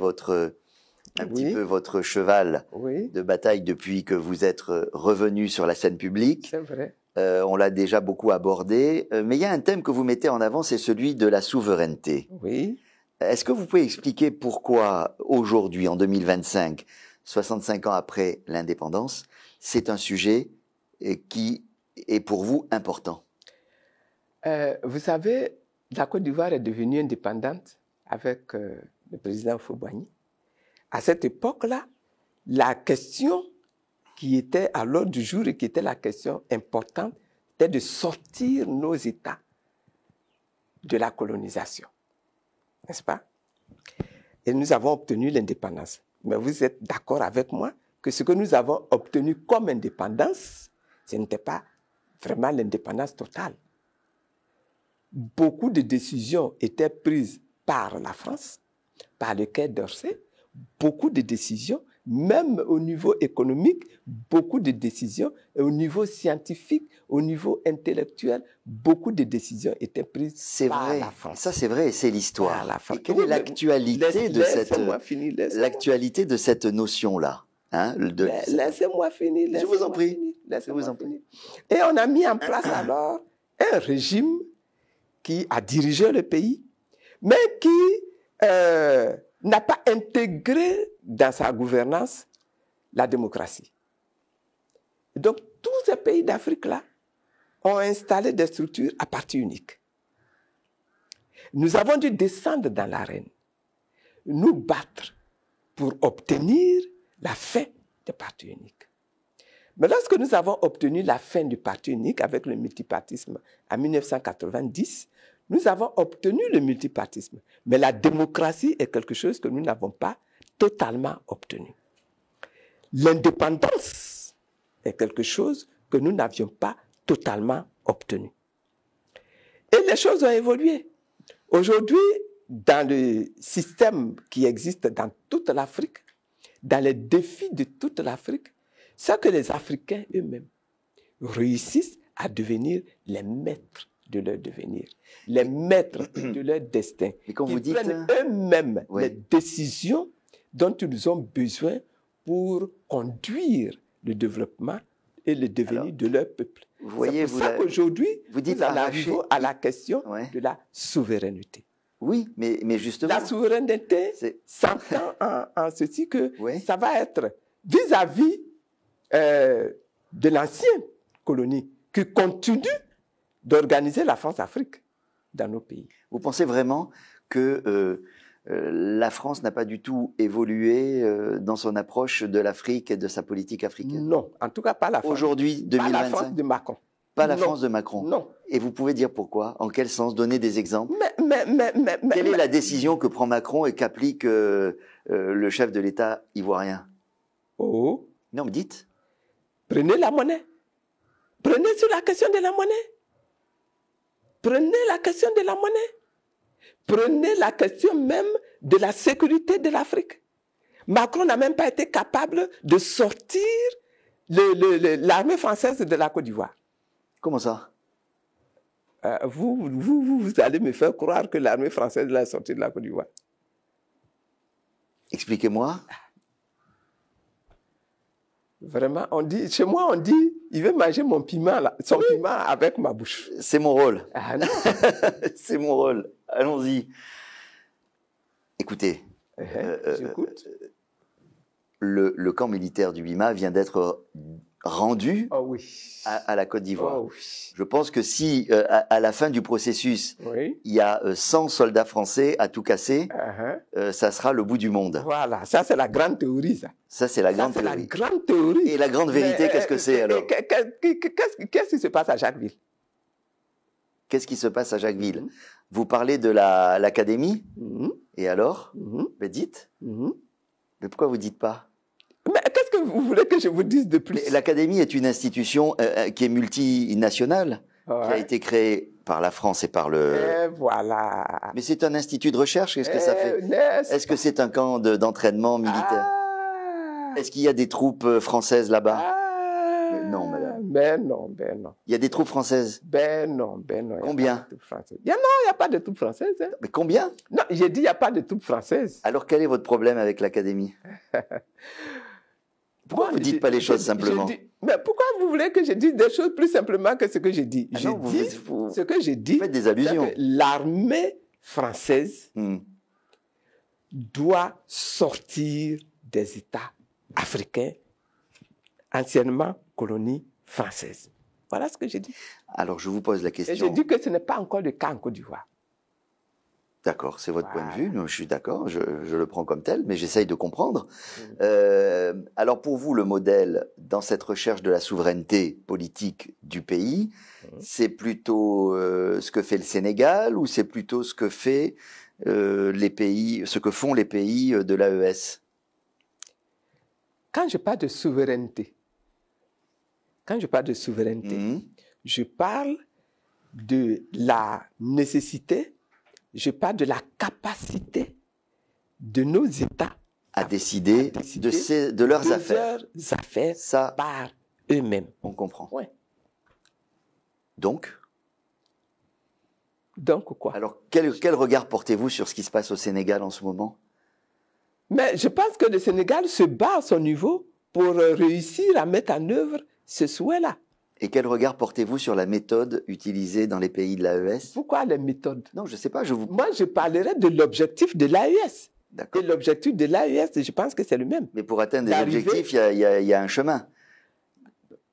un petit peu votre cheval de bataille depuis que vous êtes revenu sur la scène publique. C'est vrai. On l'a déjà beaucoup abordé, mais il y a un thème que vous mettez en avant, c'est celui de la souveraineté. Oui. Est-ce que vous pouvez expliquer pourquoi aujourd'hui, en 2025, 65 ans après l'indépendance, c'est un sujet qui est pour vous important? Vous savez, la Côte d'Ivoire est devenue indépendante avec le président Houphouët-Boigny. À cette époque-là, la question qui était à l'ordre du jour et qui était la question importante, c'était de sortir nos États de la colonisation. N'est-ce pas? Et nous avons obtenu l'indépendance. Mais vous êtes d'accord avec moi que ce que nous avons obtenu comme indépendance, ce n'était pas vraiment l'indépendance totale. Beaucoup de décisions étaient prises par la France, par le Quai d'Orsay, beaucoup de décisions, même au niveau économique, beaucoup de décisions, et au niveau scientifique, au niveau intellectuel, beaucoup de décisions étaient prises par la France. Ça, c'est vrai, et c'est l'histoire. Et quelle est l'actualité de cette notion-là, hein, Laissez-moi finir. Je vous en prie. Et on a mis en place alors un régime qui a dirigé le pays, mais qui n'a pas intégré dans sa gouvernance la démocratie. Donc, tous ces pays d'Afrique-là ont installé des structures à parti unique. Nous avons dû descendre dans l'arène, nous battre pour obtenir la fin des partis uniques. Mais lorsque nous avons obtenu la fin du parti unique avec le multipartisme en 1990, nous avons obtenu le multipartisme. Mais la démocratie est quelque chose que nous n'avons pas totalement obtenu. L'indépendance est quelque chose que nous n'avions pas totalement obtenu. Et les choses ont évolué. Aujourd'hui, dans le système qui existe dans toute l'Afrique, dans les défis de toute l'Afrique, c'est que les Africains eux-mêmes réussissent à devenir les maîtres de leur devenir, les maîtres de leur destin. Et quand vous dites prennent eux-mêmes les décisions dont ils ont besoin pour conduire le développement et le devenir de leur peuple. C'est pour ça qu'aujourd'hui, nous arrivons à la question de la souveraineté. Oui, mais justement... La souveraineté s'entend en ceci que ça va être vis-à-vis de l'ancienne colonie qui continue d'organiser la France-Afrique dans nos pays. Vous pensez vraiment que la France n'a pas du tout évolué dans son approche de l'Afrique et de sa politique africaine? Non, en tout cas pas la France. Aujourd'hui, 2025. Pas la France de Macron. Pas la France de Macron. Non. Et vous pouvez dire pourquoi? En quel sens? Donner des exemples? Quelle est la décision que prend Macron et qu'applique le chef de l'État ivoirien? Oh. Non, mais dites. Prenez la monnaie. Prenez sur la question de la monnaie. Prenez la question de la monnaie. Prenez la question même de la sécurité de l'Afrique. Macron n'a même pas été capable de sortir l'armée française de la Côte d'Ivoire. Comment ça? Vous allez me faire croire que l'armée française l'a sorti de la Côte d'Ivoire. Expliquez-moi. Vraiment, chez moi, on dit, il veut manger mon piment, son piment avec ma bouche. C'est mon rôle. Ah non. C'est mon rôle. Allons-y. Écoutez. J'écoute. Le camp militaire du Bima vient d'être rendu à la Côte d'Ivoire. Oh oui. Je pense que si, à la fin du processus, oui. il y a 100 soldats français à tout casser, ça sera le bout du monde. Voilà, ça c'est la grande théorie, ça. Ça c'est la grande théorie. La grande théorie. Et la grande vérité, qu'est-ce que c'est alors? Qu'est-ce qui se passe à Jacquesville? Qu'est-ce qui se passe à Jacquesville? Vous parlez de l'académie? Et alors? Mais dites. Mais pourquoi vous dites pas? Mais qu'est-ce que vous voulez que je vous dise de plus? L'Académie est une institution qui est multinationale, qui a été créée par la France et par le... Et voilà. Mais c'est un institut de recherche, qu'est-ce que ça fait? Est-ce que c'est un camp d'entraînement militaire? Est-ce qu'il y a des troupes françaises là-bas? Non, madame. Ben non. Il y a des troupes françaises? Ben non. Combien? Il n'y a pas de troupes françaises. Hein. Mais combien? Non, j'ai dit il n'y a pas de troupes françaises. Alors quel est votre problème avec l'Académie? Pourquoi vous ne dites pas les choses simplement? Mais pourquoi vous voulez que je dise des choses plus simplement que ce que j'ai dit? Ce que j'ai dit, vous faites des allusions. L'armée française doit sortir des États africains, anciennement colonies françaises. Voilà ce que j'ai dit. Alors je vous pose la question. Et je dis que ce n'est pas encore le cas en Côte d'Ivoire. D'accord, c'est votre point de vue, je suis d'accord, je le prends comme tel, mais j'essaye de comprendre. Alors pour vous, le modèle dans cette recherche de la souveraineté politique du pays, c'est plutôt ce que fait le Sénégal ou c'est plutôt ce que fait ce que font les pays de l'AES? Quand je parle de souveraineté, je parle de la nécessité. Je parle de la capacité de nos États à décider de leurs affaires. Ça, par eux-mêmes. On comprend. Ouais. Donc quoi? Alors, quel regard portez-vous sur ce qui se passe au Sénégal en ce moment? Mais je pense que le Sénégal se bat à son niveau pour réussir à mettre en œuvre ce souhait-là. Et quel regard portez-vous sur la méthode utilisée dans les pays de l'AES? Pourquoi les méthodes? Non, je ne sais pas. Moi, je parlerai de l'objectif de l'AES. Et l'objectif de l'AES, je pense que c'est le même. Mais pour atteindre des objectifs, il y a un chemin.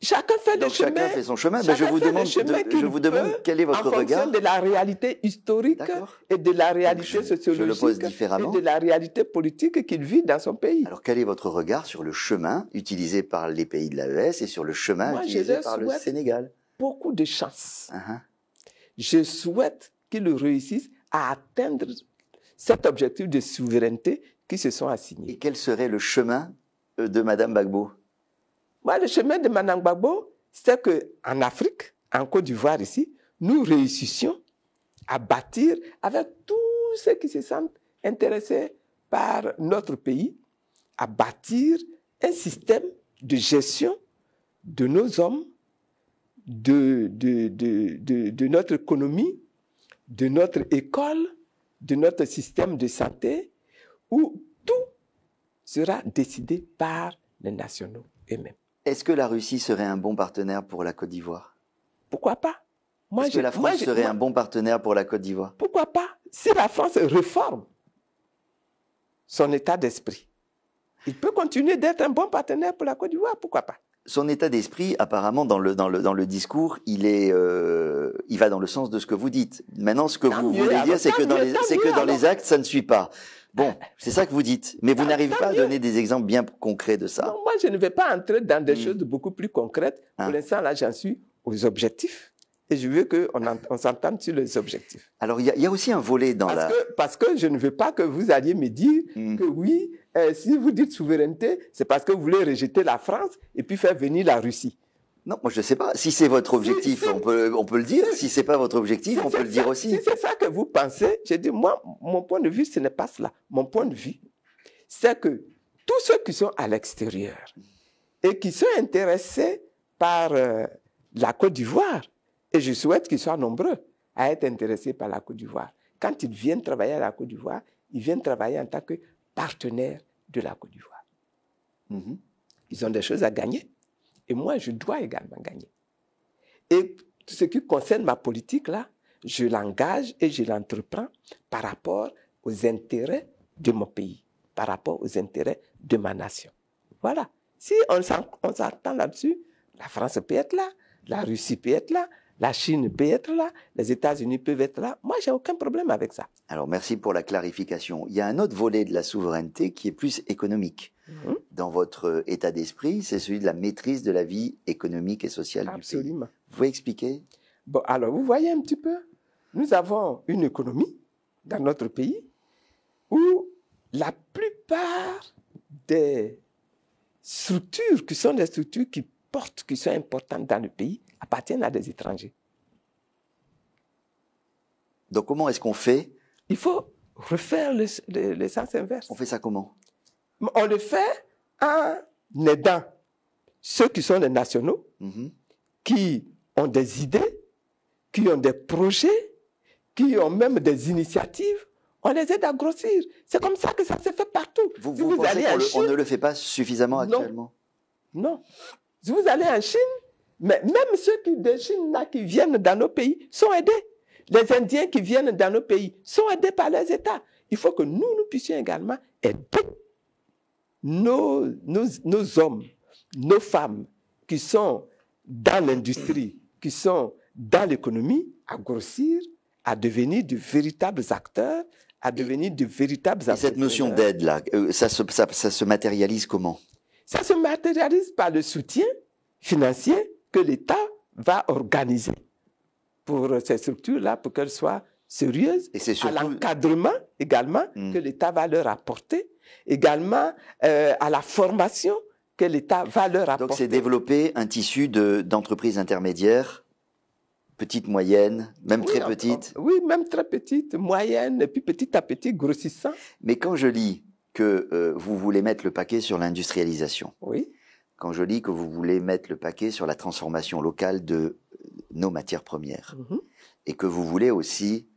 Chacun fait le chemin. Chacun fait son chemin. Mais je vous demande quel est votre regard. En fonction de la réalité historique et de la réalité sociologique je le pose différemment. Et de la réalité politique qu'il vit dans son pays. Alors quel est votre regard sur le chemin utilisé par les pays de l'AES et sur le chemin utilisé par le Sénégal? Beaucoup de chance. Je souhaite qu'ils réussissent à atteindre cet objectif de souveraineté qu'ils se sont assignés. Et quel serait le chemin de Madame Gbagbo? Moi, le chemin de Mme Gbagbo, c'est qu'en Afrique, en Côte d'Ivoire ici, nous réussissions à bâtir avec tous ceux qui se sentent intéressés par notre pays, à bâtir un système de gestion de nos hommes, de notre économie, de notre école, de notre système de santé, où tout sera décidé par les nationaux eux-mêmes. Est-ce que la Russie serait un bon partenaire pour la Côte d'Ivoire? Pourquoi pas? Est-ce que la France serait un bon partenaire pour la Côte d'Ivoire? Pourquoi pas? Si la France réforme son état d'esprit, il peut continuer d'être un bon partenaire pour la Côte d'Ivoire, pourquoi pas? Son état d'esprit, apparemment, dans le discours, il va dans le sens de ce que vous dites. Maintenant, ce que vous voulez dire, c'est que dans les actes, ça ne suit pas. Bon, c'est ça que vous dites. Mais vous n'arrivez pas à donner des exemples bien concrets de ça. Non, moi, je ne vais pas entrer dans des choses beaucoup plus concrètes. Pour l'instant, là, j'en suis aux objectifs et je veux qu'on s'entende sur les objectifs. Alors, il y a aussi un volet dans Parce que je ne veux pas que vous alliez me dire que oui, si vous dites souveraineté, c'est parce que vous voulez rejeter la France et puis faire venir la Russie. Non, moi je ne sais pas. Si c'est votre objectif, on peut le dire. Si c'est pas votre objectif, on peut le dire aussi. Si c'est ça que vous pensez, j'ai dit, moi, mon point de vue, ce n'est pas cela. Mon point de vue, c'est que tous ceux qui sont à l'extérieur et qui sont intéressés par la Côte d'Ivoire, et je souhaite qu'ils soient nombreux à être intéressés par la Côte d'Ivoire, quand ils viennent travailler à la Côte d'Ivoire, ils viennent travailler en tant que partenaires de la Côte d'Ivoire. Ils ont des choses à gagner. Et moi, je dois également gagner. Et ce qui concerne ma politique, là, je l'engage et je l'entreprends par rapport aux intérêts de mon pays, par rapport aux intérêts de ma nation. Voilà. Si on s'entend là-dessus, la France peut être là, la Russie peut être là, la Chine peut être là, les États-Unis peuvent être là. Moi, j'ai aucun problème avec ça. Alors, merci pour la clarification. Il y a un autre volet de la souveraineté qui est plus économique. Dans votre état d'esprit, c'est celui de la maîtrise de la vie économique et sociale du pays. Absolument. Vous pouvez expliquer? Bon, alors, vous voyez un petit peu, nous avons une économie dans notre pays où la plupart des structures qui sont des structures qui portent, qui sont importantes dans le pays, appartiennent à des étrangers. Donc, comment est-ce qu'on fait? Il faut refaire le sens inverse. On fait ça comment? On le fait en aidant ceux qui sont les nationaux, qui ont des idées, qui ont des projets, qui ont même des initiatives. On les aide à grossir. C'est comme ça que ça se fait partout. Vous pensez qu'on ne le fait pas suffisamment actuellement? Non. Si vous allez en Chine, mais même ceux de Chine là, qui viennent dans nos pays sont aidés. Les Indiens qui viennent dans nos pays sont aidés par les États. Il faut que nous puissions également aider nos hommes, nos femmes qui sont dans l'industrie, qui sont dans l'économie, à grossir, à devenir de véritables acteurs, à devenir de véritables entrepreneurs. Et cette notion d'aide-là, ça se matérialise comment? Ça se matérialise par le soutien financier que l'État va organiser pour ces structures-là, pour qu'elles soient sérieuses, et c'est surtout à l'encadrement également que l'État va leur apporter, également à la formation que l'État va leur apporter. Donc c'est développer un tissu d'entreprises intermédiaires, petites, moyennes, même très petites. Oui, même très petites, moyennes, et puis petit à petit grossissant. Mais quand je lis que vous voulez mettre le paquet sur l'industrialisation, oui. Quand je lis que vous voulez mettre le paquet sur la transformation locale de nos matières premières, et que vous voulez aussi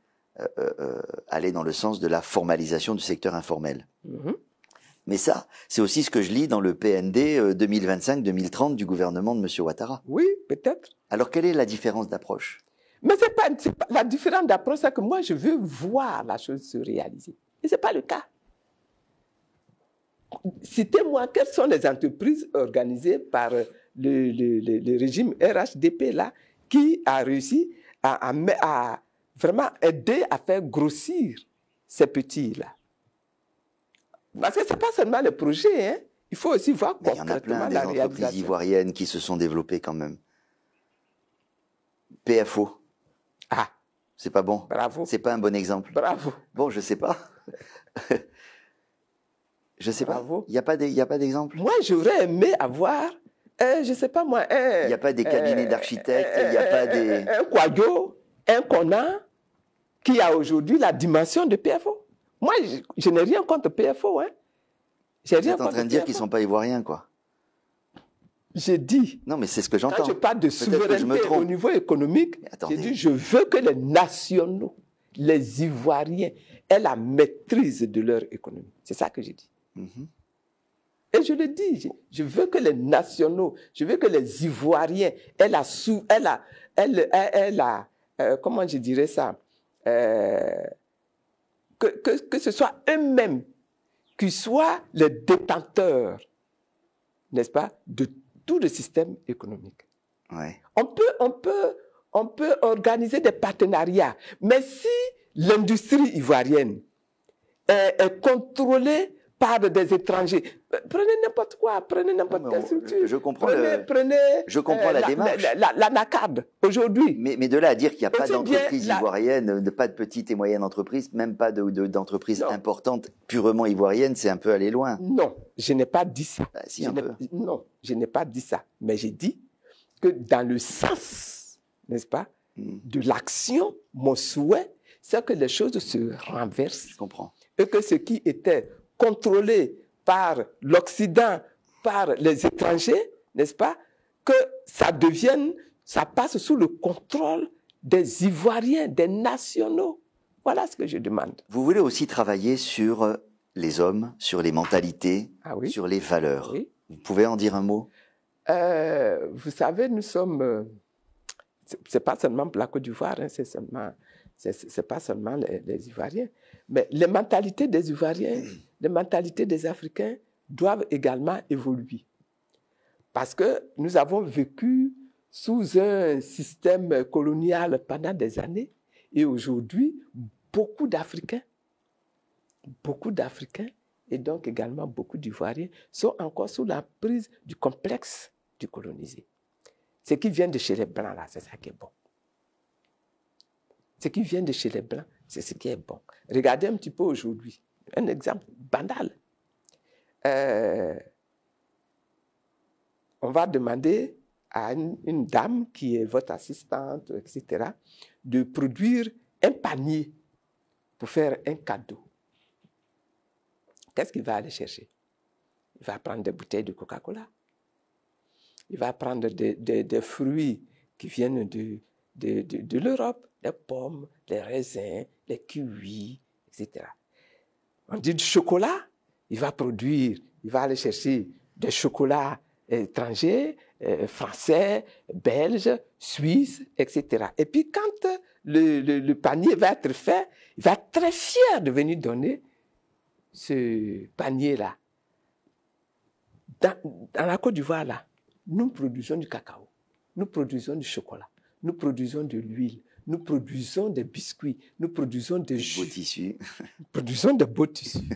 aller dans le sens de la formalisation du secteur informel. Mais ça, c'est aussi ce que je lis dans le PND 2025-2030 du gouvernement de M. Ouattara. Oui, peut-être. Alors, quelle est la différence d'approche? Mais c'est pas la différence d'approche, c'est que moi, je veux voir la chose se réaliser. Et ce n'est pas le cas. Citez-moi, quelles sont les entreprises organisées par le régime RHDP là, qui a réussi à vraiment aider à faire grossir ces petits-là. Parce que ce n'est pas seulement le projet, hein. Il faut aussi voir concrètement la réalisation. Il y en a plein des entreprises ivoiriennes qui se sont développées quand même. PFO. Ah. C'est pas bon. Bravo. C'est pas un bon exemple. Bravo. Bon, je sais pas. Je sais Bravo. pas. Il n'y a pas d'exemple. Moi, j'aurais aimé avoir, je sais pas moi, il n'y a pas des cabinets d'architectes, il n'y a pas des... Un Quadio, un Kona, qui a aujourd'hui la dimension de PFO. Moi, je n'ai rien contre PFO. Hein. Vous êtes en train de dire qu'ils ne sont pas ivoiriens, quoi. J'ai dit... Non, mais c'est ce que j'entends. Quand je parle de souveraineté au niveau économique, j'ai dit je veux que les nationaux, les Ivoiriens, aient la maîtrise de leur économie. C'est ça que j'ai dit. Et je le dis, je veux que les nationaux, je veux que les Ivoiriens aient comment je dirais ça, que ce soit eux-mêmes qui soient les détenteurs, n'est-ce pas, de tout le système économique. Ouais. On peut organiser des partenariats, mais si l'industrie ivoirienne est contrôlée par des étrangers. Prenez n'importe quoi, prenez n'importe quelle structure. Je comprends, je comprends la démarche. La NACAD, aujourd'hui. Mais de là à dire qu'il n'y a pas d'entreprise ivoirienne, pas de petites et moyennes entreprises, même pas d'entreprises importantes purement ivoiriennes, c'est un peu aller loin. Non, je n'ai pas dit ça. Bah, si, un peu. Non, je n'ai pas dit ça. Mais j'ai dit que dans le sens, n'est-ce pas, de l'action, mon souhait, c'est que les choses se renversent. Je comprends. Et que ce qui était contrôlé par l'Occident, par les étrangers, n'est-ce pas, que ça devienne, ça passe sous le contrôle des Ivoiriens, des nationaux. Voilà ce que je demande. Vous voulez aussi travailler sur les hommes, sur les mentalités, sur les valeurs. Oui. Vous pouvez en dire un mot? Vous savez, nous sommes... c'est pas seulement la Côte d'Ivoire, hein, c'est pas seulement les Ivoiriens. Mais les mentalités des Ivoiriens, les mentalités des Africains doivent également évoluer. Parce que nous avons vécu sous un système colonial pendant des années et aujourd'hui, beaucoup d'Africains et donc également beaucoup d'Ivoiriens sont encore sous la prise du complexe du colonisé. Ce qui vient de chez les Blancs, là, c'est ça qui est bon. Ce qui vient de chez les Blancs, c'est ce qui est bon. Regardez un petit peu aujourd'hui, un exemple banal. On va demander à une dame qui est votre assistante, etc., de produire un panier pour faire un cadeau. Qu'est-ce qu'il va aller chercher? Il va prendre des bouteilles de Coca-Cola. Il va prendre des fruits qui viennent de l'Europe, les pommes, les raisins, les kiwis, etc. On dit du chocolat, il va aller chercher des chocolats étrangers, français, belges, suisses, etc. Et puis quand le panier va être fait, il va être très fier de venir donner ce panier-là. Dans la Côte d'Ivoire, là, nous produisons du cacao, nous produisons du chocolat, nous produisons de l'huile, nous produisons des biscuits, nous produisons des jus. Beaux tissus. Nous produisons de beaux tissus.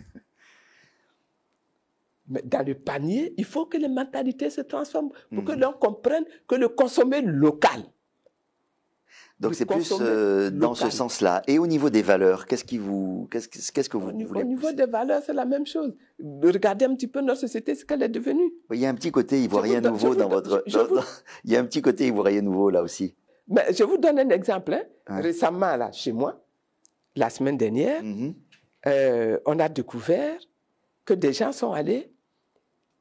Mais dans le panier, il faut que les mentalités se transforment pour que l'on comprenne que le consommer local. Donc c'est plus dans ce sens-là. Et au niveau des valeurs, qu'est-ce que vous voulez pousser? Au niveau des valeurs, c'est la même chose. Regardez un petit peu notre société, ce qu'elle est devenue. Il y a un petit côté ivoirien nouveau dans votre... Il y a un petit côté ivoirien nouveau là aussi. Mais je vous donne un exemple. Hein. Récemment, là, chez moi, la semaine dernière, on a découvert que des gens sont allés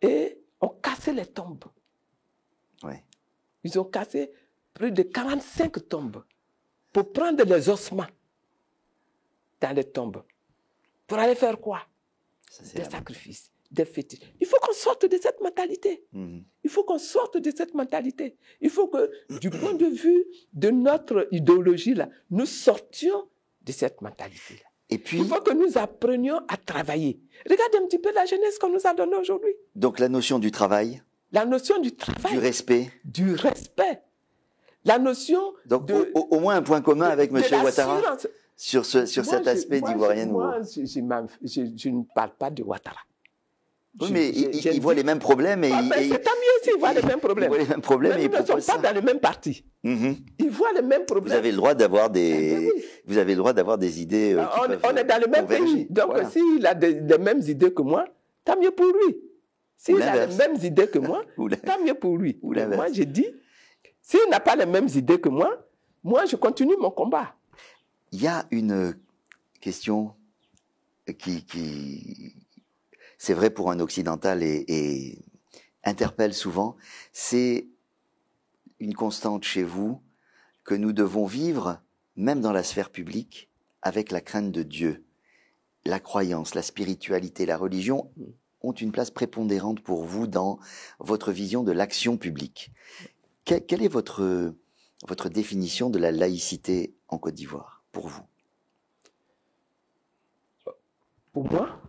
et ont cassé les tombes. Ouais. Ils ont cassé plus de 45 tombes pour prendre les ossements dans les tombes. Pour aller faire quoi? Des sacrifices, des fétiches. Il faut qu'on sorte de cette mentalité. Il faut qu'on sorte de cette mentalité. Il faut que, du point de vue de notre idéologie, là, nous sortions de cette mentalité-là. Et puis, il faut que nous apprenions à travailler. Regardez un petit peu la jeunesse qu'on nous a donnée aujourd'hui. Donc la notion du travail. La notion du travail. Du respect. Du respect. La notion donc, au moins un point commun avec M. Ouattara sur cet aspect d'Ivoirien nouveau. Moi, je ne parle pas de Ouattara. Oui, mais il voit les mêmes problèmes. C'est tant mieux s'il voit les mêmes problèmes. Il voit les mêmes problèmes mais nous ne sommes pas dans le même parti. Il voit les mêmes problèmes. Vous avez le droit d'avoir des, vous avez le droit d'avoir des idées. On est dans le même pays. Donc, voilà. S'il a les mêmes idées que moi, tant mieux pour lui. S'il a les mêmes idées que moi, tant mieux pour lui. Moi, j'ai dit, s'il n'a pas les mêmes idées que moi, je continue mon combat. Il y a une question c'est vrai pour un occidental et interpelle souvent, c'est une constante chez vous que nous devons vivre, même dans la sphère publique, avec la crainte de Dieu. La croyance, la spiritualité, la religion ont une place prépondérante pour vous dans votre vision de l'action publique. Quelle est votre définition de la laïcité en Côte d'Ivoire, pour vous? Pour moi,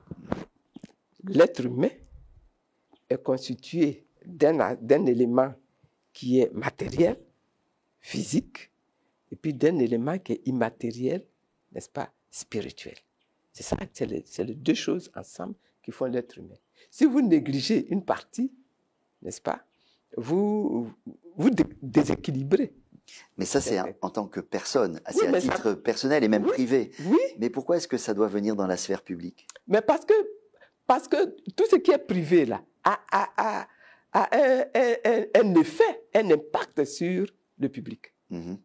l'être humain est constitué d'un élément qui est matériel, physique, et puis d'un élément qui est immatériel, n'est-ce pas, spirituel. C'est ça, c'est les deux choses ensemble qui font l'être humain. Si vous négligez une partie, n'est-ce pas, vous déséquilibrez. Mais ça, c'est en tant que personne, Oui, c'est à mais titre personnel et même Oui. privé. Oui, Mais pourquoi est-ce que ça doit venir dans la sphère publique? mais parce que tout ce qui est privé là a un effet, un impact sur le public. Mhm.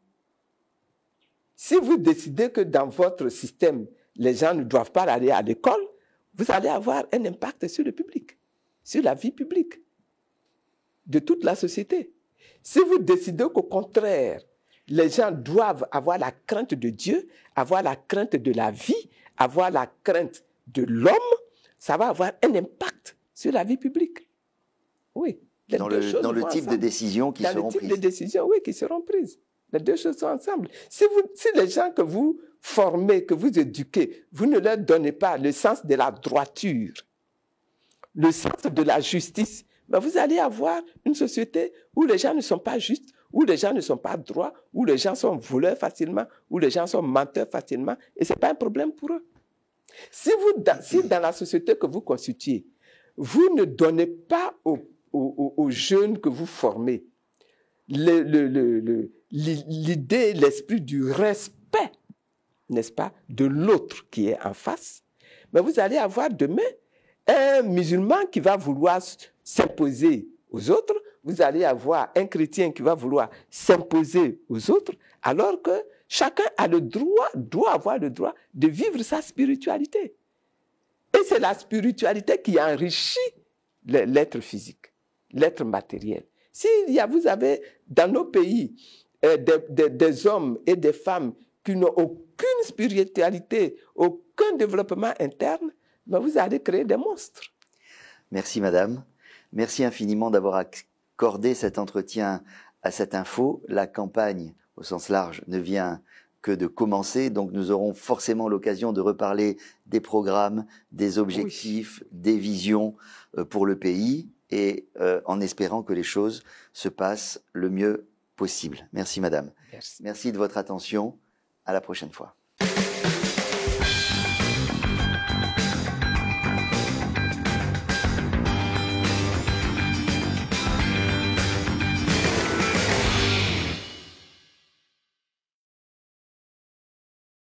Si vous décidez que dans votre système, les gens ne doivent pas aller à l'école, vous allez avoir un impact sur le public, sur la vie publique de toute la société. Si vous décidez qu'au contraire, les gens doivent avoir la crainte de Dieu, avoir la crainte de la vie, avoir la crainte de l'homme, ça va avoir un impact sur la vie publique. Oui. Dans le type de décisions qui seront prises. Dans le type de décisions, oui, qui seront prises. Les deux choses sont ensemble. Si les gens que vous formez, que vous éduquez, vous ne leur donnez pas le sens de la droiture, le sens de la justice, ben vous allez avoir une société où les gens ne sont pas justes, où les gens ne sont pas droits, où les gens sont voleurs facilement, où les gens sont menteurs facilement, et ce n'est pas un problème pour eux. Si dans la société que vous constituez, vous ne donnez pas aux jeunes que vous formez l'idée, l'esprit du respect, n'est-ce pas, de l'autre qui est en face, mais vous allez avoir demain un musulman qui va vouloir s'imposer aux autres, vous allez avoir un chrétien qui va vouloir s'imposer aux autres, alors que chacun doit avoir le droit de vivre sa spiritualité. Et c'est la spiritualité qui enrichit l'être physique, l'être matériel. Vous avez dans nos pays des hommes et des femmes qui n'ont aucune spiritualité, aucun développement interne, ben vous allez créer des monstres. Merci madame. Merci infiniment d'avoir accordé cet entretien à cette info. La campagne, au sens large, ne vient que de commencer, donc nous aurons forcément l'occasion de reparler des programmes, des objectifs, des visions pour le pays, et en espérant que les choses se passent le mieux possible. Merci madame. Merci. Merci de votre attention. À la prochaine fois.